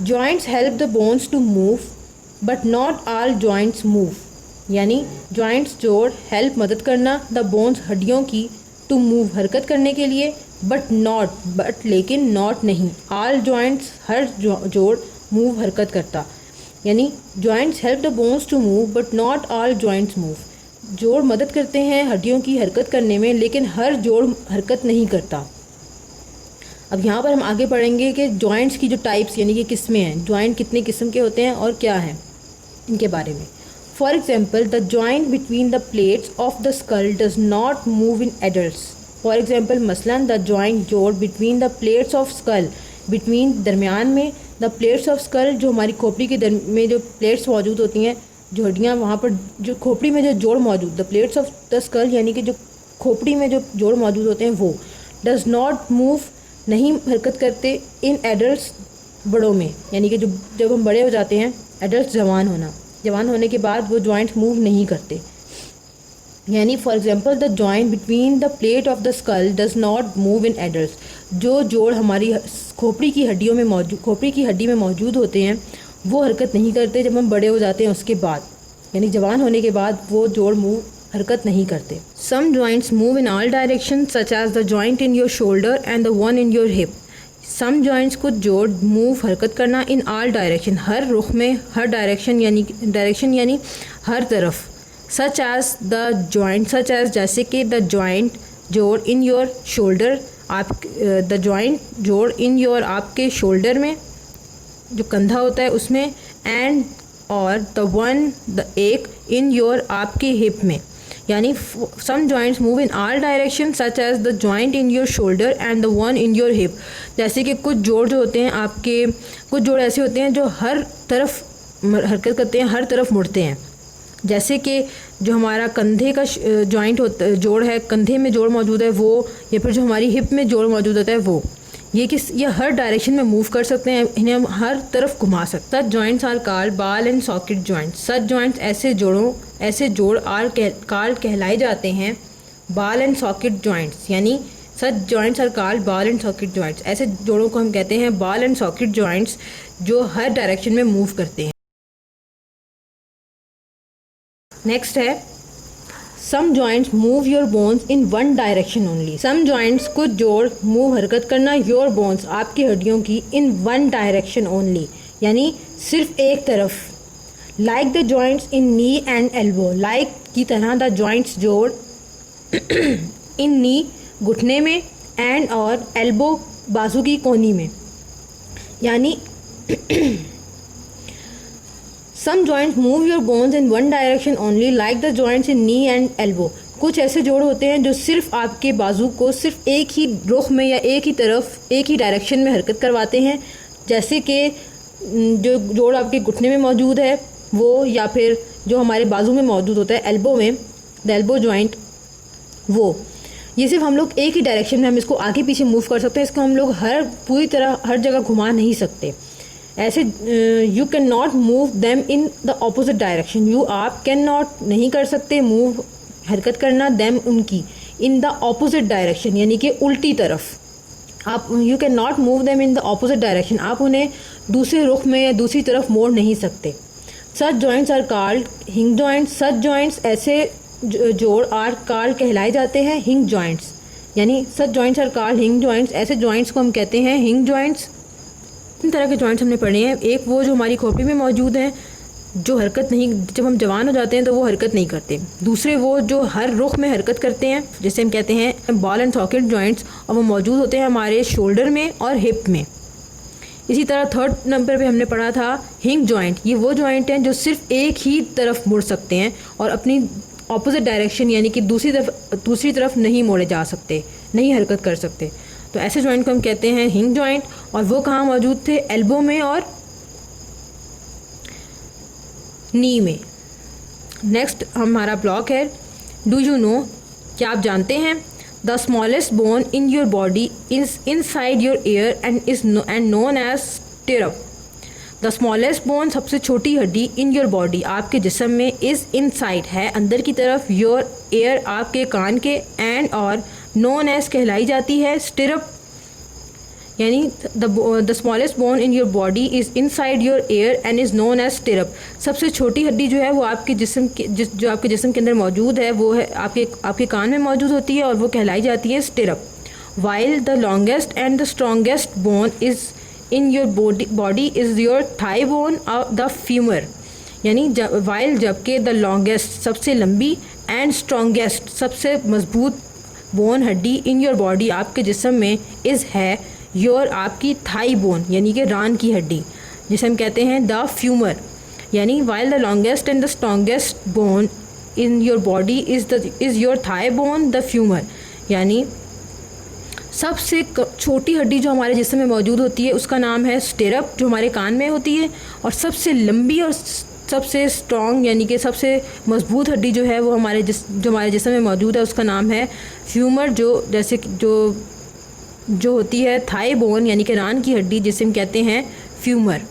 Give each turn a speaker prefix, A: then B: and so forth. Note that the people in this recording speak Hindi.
A: Joints help the bones to move but not all joints move, यानी जॉइंट्स जोड़ हेल्प मदद करना द बोन्स हड्डियों की टू मूव हरकत करने के लिए, बट लेकिन नॉट नहीं, ऑल जॉइंट्स हर जोड़ मूव हरकत करता, यानी joints help the bones to move but not all joints move, जोड़ मदद करते हैं हड्डियों की हरकत करने में लेकिन हर जोड़ हरकत नहीं करता। अब यहाँ पर हम आगे पढ़ेंगे कि जॉइंट्स की जो टाइप्स यानी कि किस्में हैं, जॉइंट कितने किस्म के होते हैं और क्या हैं इनके बारे में। For example the joint between the plates of the skull does not move in adults. For example मसलन द जॉइंट जोड़ between the plates of skull, between दरमियान में, द प्लेट्स ऑफ स्कल जो हमारी खोपड़ी के में जो प्लेट्स मौजूद होती हैं, जो हड्डियाँ वहाँ पर जो खोपड़ी में जो जोड़ मौजूद, the plates of the skull यानी कि जो खोपड़ी में जो जोड़ मौजूद होते हैं वो, डज नॉट मूव नहीं हरकत करते इन एडल्ट्स बड़ों में, यानी कि जब हम बड़े हो जाते हैं, एडल्ट्स जवान होने के बाद वो जॉइंट्स मूव नहीं करते। यानी for example the joint between the plate of the skull does not move in adults, जो जोड़ हमारी खोपड़ी की हड्डी में मौजूद होते हैं वो हरकत नहीं करते जब हम बड़े हो जाते हैं उसके बाद, यानी जवान होने के बाद वो जोड़ हरकत नहीं करते। Some joints move in all direction such as the joint in your shoulder and the one in your hip. Some joints कुछ जोड़ मूव हरकत करना इन ऑल डायरेक्शन हर रुख में, हर डायरेक्शन यानी हर तरफ, सच एज जैसे कि द जॉइंट जोड़ इन योर शोल्डर, द जॉइंट जोड़ इन योर आपके शोल्डर में जो कंधा होता है उसमें, एंड और द एक इन योर आपके हिप में, यानी some joints move in all direction such as the joint in your shoulder and the one in your hip. जैसे कि कुछ जोड़ जो होते हैं आपके, कुछ जोड़ ऐसे होते हैं जो हर तरफ हरकत करते हैं, हर तरफ मुड़ते हैं, जैसे कि जो हमारा कंधे का जोड़ है, कंधे में जोड़ मौजूद है वो, या फिर जो हमारी हिप में जोड़ मौजूद होता है वो, ये हर डायरेक्शन में मूव कर सकते हैं, इन्हें हम हर तरफ घुमा सकते हैं। Such joints are called ball and socket joints. Such joints ऐसे जोड़ कॉल्ड कहलाए जाते हैं बॉल एंड सॉकेट जॉइंट्स, यानी such joints are called ball and socket joints. ऐसे जोड़ों को हम कहते हैं बॉल एंड सॉकेट जॉइंट्स जो हर डायरेक्शन में मूव करते हैं। नेक्स्ट है some joints move your bones in one direction only. Some joints कुछ जोड़ मूव हरकत करना योर बोन्स आपकी हड्डियों की इन वन डायरेक्शन ओनली, यानी सिर्फ एक तरफ। Like the joints in knee and elbow, like की तरह द जॉइंट्स जोड़ इन नी घुटने में, एंड और एल्बो बाजू की कोहनी में, यानी some joints move your bones in one direction only like the joints in knee and elbow. कुछ ऐसे जोड़ होते हैं जो सिर्फ आपके बाजू को सिर्फ एक ही रुख में या एक ही तरफ, एक ही डायरेक्शन में हरकत करवाते हैं, जैसे कि जो जोड़ आपके घुटने में मौजूद है वो, या फिर जो हमारे बाजू में मौजूद होता है एल्बो में, द एल्बो जॉइंट, वो ये सिर्फ हम लोग एक ही डायरेक्शन में हम इसको आगे पीछे मूव कर सकते हैं, इसको हम लोग पूरी तरह हर जगह घुमा नहीं सकते। ऐसे you can not move them in the opposite direction, आप कैन नॉट नहीं कर सकते मूव हरकत करना देम उनकी इन द अपोजिट डायरेक्शन, यानी कि उल्टी तरफ। आप you can not move them in the opposite direction, आप उन्हें दूसरे रुख में या दूसरी तरफ मोड़ नहीं सकते। सच जॉइंट्स आर कॉल्ड हिंग जॉइंट्स। सच जॉइंट्स ऐसे जोड़ आर कॉल्ड कहलाए जाते हैं हिंग जॉइंट्स, यानी सच जॉइंट्स आर कॉल्ड हिंग जॉइंट्स, ऐसे जॉइंट्स को हम कहते हैं हिंग जॉइंट्स। तीन तरह के जॉइंट्स हमने पढ़े हैं। एक वो जो हमारी खोपड़ी में मौजूद हैं, जो हरकत नहीं, जब हम जवान हो जाते हैं तो वो हरकत नहीं करते। दूसरे वो जो हर रुख में हरकत करते हैं, जिसे हम कहते हैं बॉल एंड सॉकेट जॉइंट्स, और वो मौजूद होते हैं हमारे शोल्डर में और हिप में। इसी तरह थर्ड नंबर पे हमने पढ़ा था हिंग जॉइंट। ये वो जॉइंट हैं जो सिर्फ एक ही तरफ मुड़ सकते हैं और अपनी ऑपोजिट डायरेक्शन यानी कि दूसरी तरफ नहीं मोड़े जा सकते, नहीं हरकत कर सकते। तो ऐसे जॉइंट को हम कहते हैं हिंग जॉइंट। और वो कहाँ मौजूद थे? एल्बो में और नी में। नेक्स्ट हमारा ब्लॉक है डू यू नो, क्या आप जानते हैं? The smallest bone in your body is inside your ear and known as stirrup. The smallest bone, सबसे छोटी हड्डी, इन योर बॉडी, आपके जिस्म में, इज़ इनसाइड, है अंदर की तरफ, योर ईयर, आपके कान के, एंड और नोन एज कहलाई जाती है स्टिरअप, यानी the smallest bone in your body is inside your ear and is known as stirrup. सबसे छोटी हड्डी जो है वो आपके जिस्म के जो आपके जिस्म के अंदर मौजूद है वो है आपके कान में मौजूद होती है और वो कहलाई जाती है stirrup. While the longest and the strongest bone is in your body is your thigh bone the femur. यानी वाइल जबकि द लॉन्गेस्ट सबसे लंबी एंड स्ट्रॉन्गेस्ट सबसे मजबूत बोन हड्डी इन योर बॉडी आपके जिस्म में इज़ है योर आपकी थाई बोन यानी कि रान की हड्डी, जिसे हम कहते हैं द फ्यूमर। यानी while the longest and the strongest bone in your body is your thigh bone the femur. यानी सबसे छोटी हड्डी जो हमारे जिस्म में मौजूद होती है उसका नाम है स्टिरअप, जो हमारे कान में होती है, और सबसे लंबी और सबसे स्ट्रॉन्ग यानी कि सबसे मजबूत हड्डी जो है वो हमारे जिस्म में मौजूद है उसका नाम है फ्यूमर, जो होती है थाई बोन यानी कि रान की हड्डी, जिसे हम कहते हैं फ्यूमर।